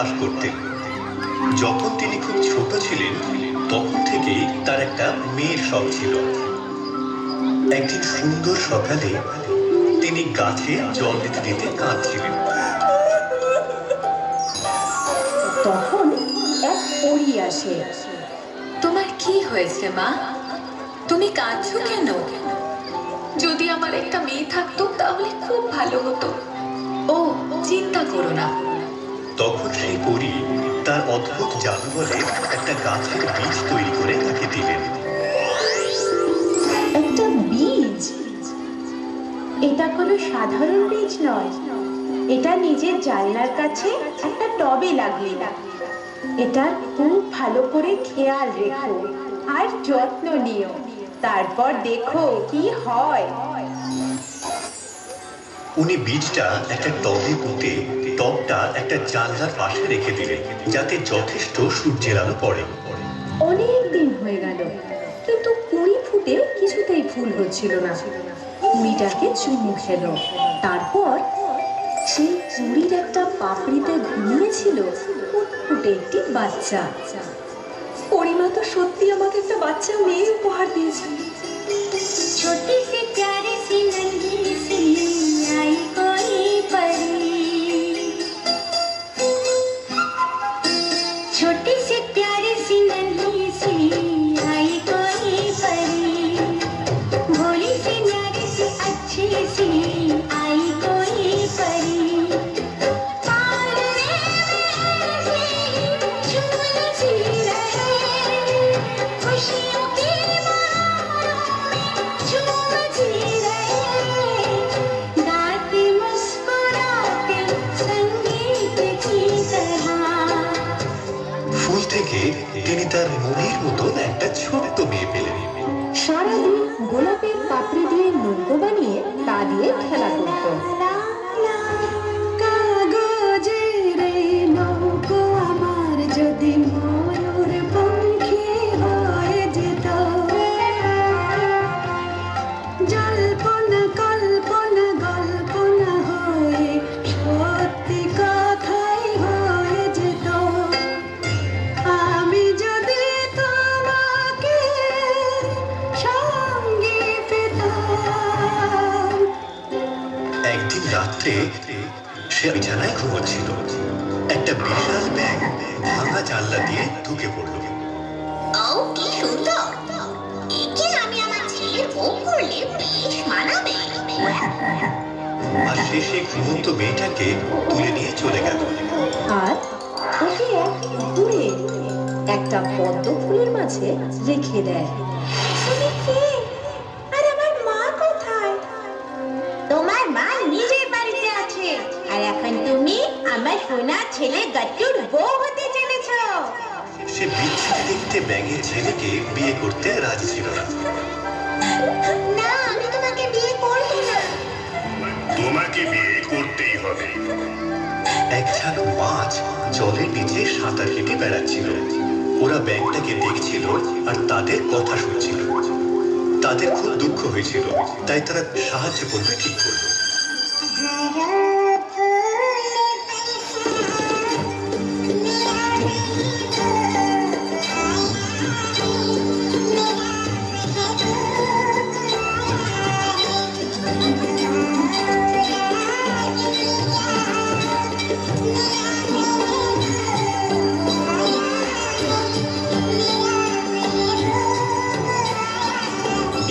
বাস করতেন। যখন তিনি খুব ছোট ছিলেন তখন থেকেই তার একটা মেয়ের শখ ছিল। একদিন সুন্দর সকালে তিনি গাছে জল দিতে দিতে কাঁদছিলেন। তখন এক পরী আসে। তোমার কি হয়েছে মা? তুমি কাঁদছো কেন? যদি আমার একটা মেয়ে থাকতো তাহলে খুব ভালো হতো। ও চিন্তা করো না। তখন সেই পরী তার অদ্ভুত জাদু বলে একটা গাছের বীজ তৈরি করে তাকে দিলেন। একটা বীজ? এটা কোনো সাধারণ বীজ নয়। এটা নিজের জানলার কাছে একটা টবে লাগিয়ে দাও। এটা খুব ভালো করে খেয়াল রেখো আর যত্ন নিও, তারপর দেখো কি হয়। উনি বীজটা একটা টবে পুঁতে টবটা একটা জানলার পাশে রেখে দিলেন যাতে যথেষ্ট সূর্যের আলো পড়ে। অনেক দিন হয়ে গেল, কিন্তু কুঁড়ি ফুটে কিছুতেই ফুল হচ্ছিল না। কুঁড়িটাকে চুমু খেলো। তারপর সেই কুঁড়ির একটা পাপড়িতে ঘুমিয়েছিল ফুটফুটে একটি বাচ্চা। পরিমা তো সত্যি আমাকে একটা বাচ্চা মেয়ে উপহার দিয়েছে। छोटी सी प्यारी सी नन्ही सी आई कोई परी, छोटी सी प्यारी सी नन्ही सी आई कोई परी, भोली सी न्यारी सी अच्छी सी आई कोई परी, खुशियों की ফুল থেকে তিনি তার মনের মতন একটা ছোট্ট মেয়ে পেলেন। সারাদিন গোলাপের পাপড়ি দিয়ে নৌকো বানিয়ে তা দিয়ে খেলা করত। কাগজের নৌকো আমার যদি ময়ূর পঙ্খী হয়ে যেত, জল্পনা কল্পনা গল্পনা হয়ে সত্যি কথাই হয়ে যেত। আমি যদি তোমাকে সঙ্গে পেতাম। একদিন রাত্রে সে বিছানায় ঘুমোচ্ছিল। একটা বিশাল ব্যাঙ ভাঙা জানলা দিয়ে ঢুকে পড়ল। ও কি সুন্দর! একে আমি আমার ছেলের বউ করলে বেশ মানাবে। আর সে সেই ঘুমন্ত মেয়েটাকে তুলে নিয়ে চলে গেল। আর ওকে এক পুকুরে একটা পদ্ম ফুলের মাঝে রেখে দেয়। তুমি কে? আর আমার মা কোথায়? তোমার মা নিজের বাড়িতে আছে, আর এখন তুমি আমার সোনা ছেলে গাট্টুর বউ হতে চলেছো। সে বিচ্ছিরি দেখতে ব্যাঙের ছেলেকে বিয়ে করতে রাজি ছিল না। না, আমি তোমাকে বিয়ে করব না। তোমাকে বিয়ে করতেই হবে। এক ঝাঁক মাছ জলের নিচে সাঁতার কেটে বেড়াচ্ছিল। ওরা ব্যাঙটাকে দেখছিল আর তাদের কথা শুনছিল। তাদের খুব দুঃখ হয়েছিল, তাই তারা সাহায্য করবে ঠিক করলো।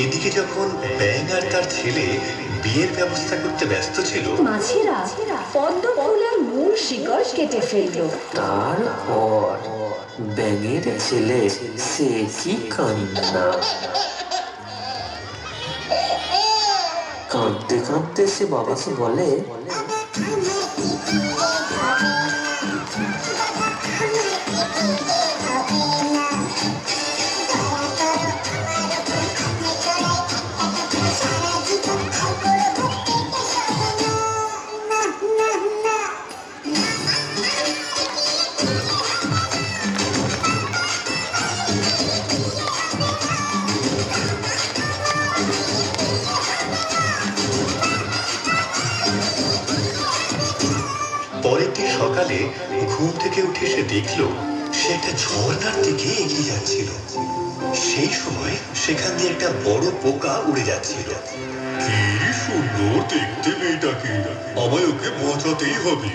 এদিকে যখন ব্যাঙ আর তার ছেলে বিয়ের ব্যবস্থা করতে ব্যস্ত ছিল, মাছেরা পদ্ম ফুলের মূল শিকড় কেটে ফেললো। তারপর ব্যাঙের ছেলে সে কি কান্না! কাঁদতে কাঁদতে সে বাবাকে বলে, পরের দিন সকালে ঘুম থেকে উঠে সে দেখলো সে একটা ঝর্ণার দিকে এগিয়ে যাচ্ছিল। সেই সময় সেখান দিয়ে একটা বড় পোকা উড়ে যাচ্ছিল। কি সুন্দর দেখতে মেয়েটাকে, আমায় ওকে বাঁচাতেই হবে।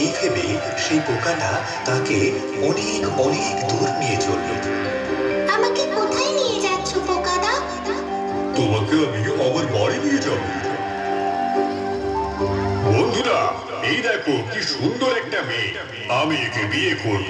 এই ভেবে সেই পোকাটা তাকে অনেক অনেক দূর নিয়ে চলল। আমাকে কোথায় নিয়ে যাচ্ছ পোকাদা? তোমাকে আমি আমার বাড়ি নিয়ে যাব। বন্ধুরা, এই দেখো কি সুন্দর একটা মেয়ে, আমি একে বিয়ে করব।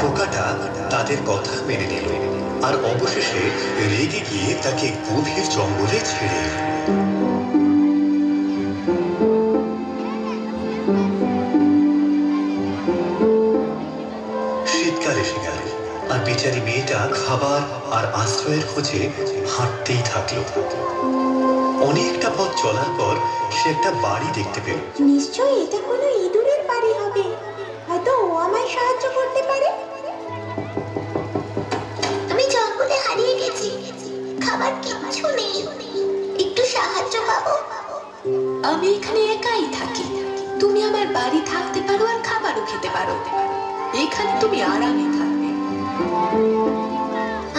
পোকাটা তাদের কথা মেনে নিল আর অবশেষে রেগে গিয়ে তাকে গভীর জঙ্গলে ছেড়ে এলো। শীতকাল এসে গেল আর বেচারি মেয়েটা খাবার আর আশ্রয়ের খোঁজে হাঁটতেই থাকলো। অনেকটা পথ চলার পর সে একটা বাড়ি দেখতে পেল। নিশ্চয়ই এটা কোনো ইঁদুরের বাড়ি হবে, হয়তো ও আমায় সাহায্য করতে পারে। আমি জঙ্গলে হারিয়ে গেছি, খাবার কিচ্ছু নেই, একটু সাহায্য পাবো? আমি এখানে একাই থাকি, তুমি আমার বাড়ি থাকতে পারো আর খাবারও খেতে পারো। এখানে তুমি আরামে থাকবে।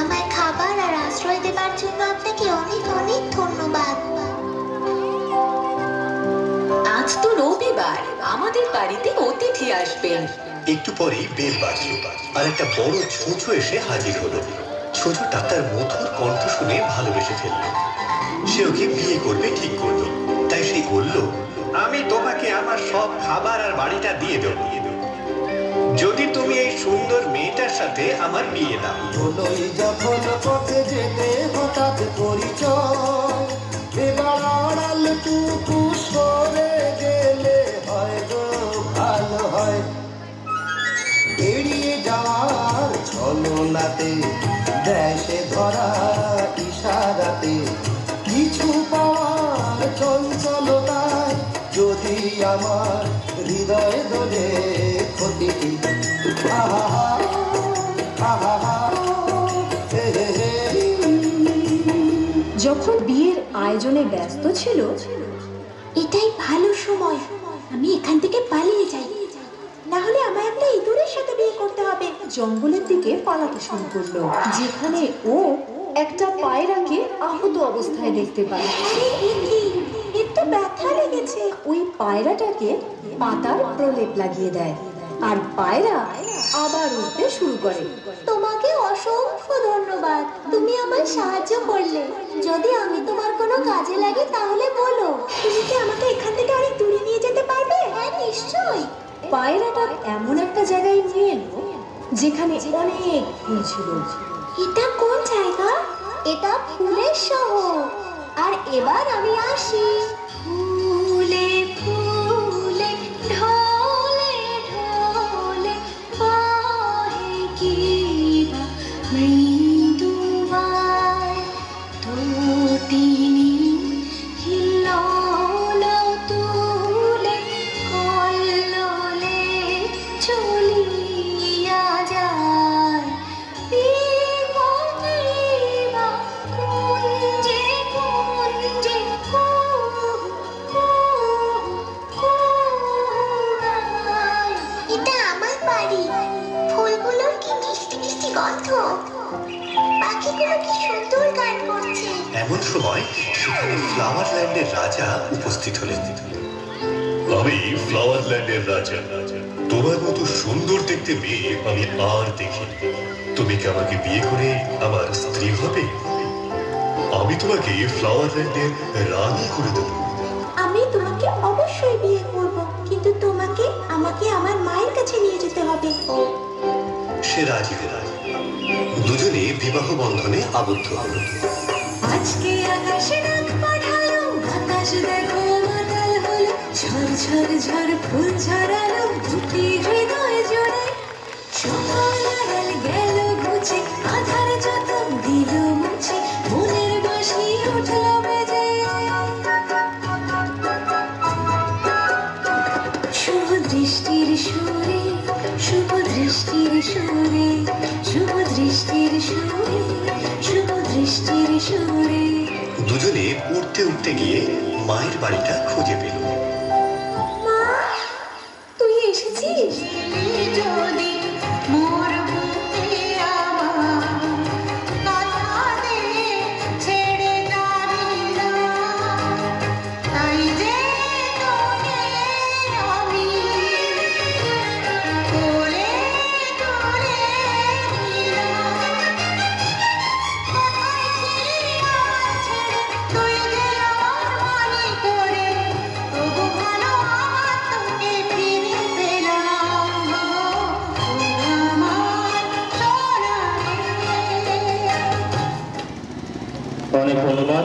আমায় খাবার আর আশ্রয় দেবার জন্য আপনাকে অনেক অনেক ধন্যবাদ। আজ তো রবিবার, আমাদের বাড়িতে অতিথি আসবেন। একটু পরেই বেল বাজলো আর একটা বড় ছোঁচো এসে হাজির হলো। ছোঁচোটা তার মধুর কণ্ঠ শুনে ভালোবেসে ফেলল। সে ওকে বিয়ে করবে ঠিক করলো। তাই সে বলল, আমি তোমাকে আমার সব খাবার আর বাড়িটা দিয়ে দেবো যদি তুমি এই সুন্দর মেয়েটার সাথে আমার বিয়ে দাও। হলোই যখন পথে যেতে হঠাৎ পরিচয়, এবার আড়াল টুকু সরে গেলে হয়তো ভালো হয়। এড়িয়ে যাওয়ার ছলনাতে দেশে ধরা ইশারাতে কিছু পাওয়ার চঞ্চলতায় যদি আমার হৃদয় দোলে ক্ষতি। যখন বিয়ের আয়োজনে ব্যস্ত ছিল, এটাই ভালো সময়, আমি এখান থেকে পালিয়ে যাই, না হলে আমায় একটা ইঁদুরের সাথে বিয়ে করতে হবে। জঙ্গলের দিকে পালাতে শুরু করলো, যেখানে ও একটা পায়রাকে আহত অবস্থায় দেখতে পায়। আরে এ কি, এর তো ব্যথা লেগেছে। ওই পায়রাটাকে পাতার প্রলেপ লাগিয়ে দেয় আর পায়রা আবার উঠতে শুরু করে। তোমাকে অসংখ্য ধন্যবাদ, তুমি আমার সাহায্য করলে। যদি আমি তোমার কোনো কাজে লাগে তাহলে বলো। তুমি কি আমাকে এখান থেকে অনেক দূরে নিয়ে যেতে পারবে? হ্যাঁ, নিশ্চয়ই। পায়রাটা এমন একটা জায়গায় নিয়ে এলো যেখানে অনেক ফুল ছিল। এটা কোন জায়গা? এটা ফুলের শহর। আর এবার আমি আসি। ফুলে ফুলে ঢলে ঢলে বহে কি বা মৃদুবায়, তটিনী হিল্লোল তুলে কল্লোলে চলিয়া যায়। এটা আমার বাড়ি। ফুলগুলোর কি মিষ্টি মিষ্টি গন্ধ, পাখিগুলো কি সুন্দর গান করছে। এমন সময় সেখানে ফ্লাওয়ার ল্যান্ডের রাজা উপস্থিত হলেন। আমি ফ্লাওয়ার ল্যান্ডের রাজা, তোমার মতো সুন্দর দেখতে মেয়ে আমি আর দেখিনি। তুমি কি আমাকে বিয়ে করে আমার স্ত্রী হবে? আমি তোমাকে ফ্লাওয়ার ল্যান্ডের রানী করে দেবো। আমি তোমাকে অবশ্যই বিয়ে করব, কিন্তু তোমাকে আমাকে হবে সে রাজি হল। দুজনে বিবাহ বন্ধনে আবদ্ধ হল। আজকে আকাশে ডাক পাঠালো, আকাশ দেখো মাতাল হলো, ঝড় ঝড় ঝড় ফুল ঝরালো দুটি হৃদয় জোড়ে। সকাল আড়াল গেল ঘুচে, আধার যত দিল মুছে, মনের বাঁশি উঠল বেজে। শুভ দৃষ্টির সুরে, শুভ দৃষ্টির সুরে, শুভ দৃষ্টির সুরে, শুভ দৃষ্টির সুরে। দুজনে উঠতে উঠতে গিয়ে মায়ের বাড়িটা খুঁজে পেল। মা, তুই এসেছিস? যদি মোর বুকে আমার কথা দে ছেড়ে যাবি না, তাই যে তোকে আমি কোলে তুলে নিলাম। কোথায় ছিলি আমার ছেড়ে, তুই যে আমার মানি করে, তবু ভালো আমার তোকে ফিরে পেলাম গো, আমার সোনা রে। অনেক ধন্যবাদ।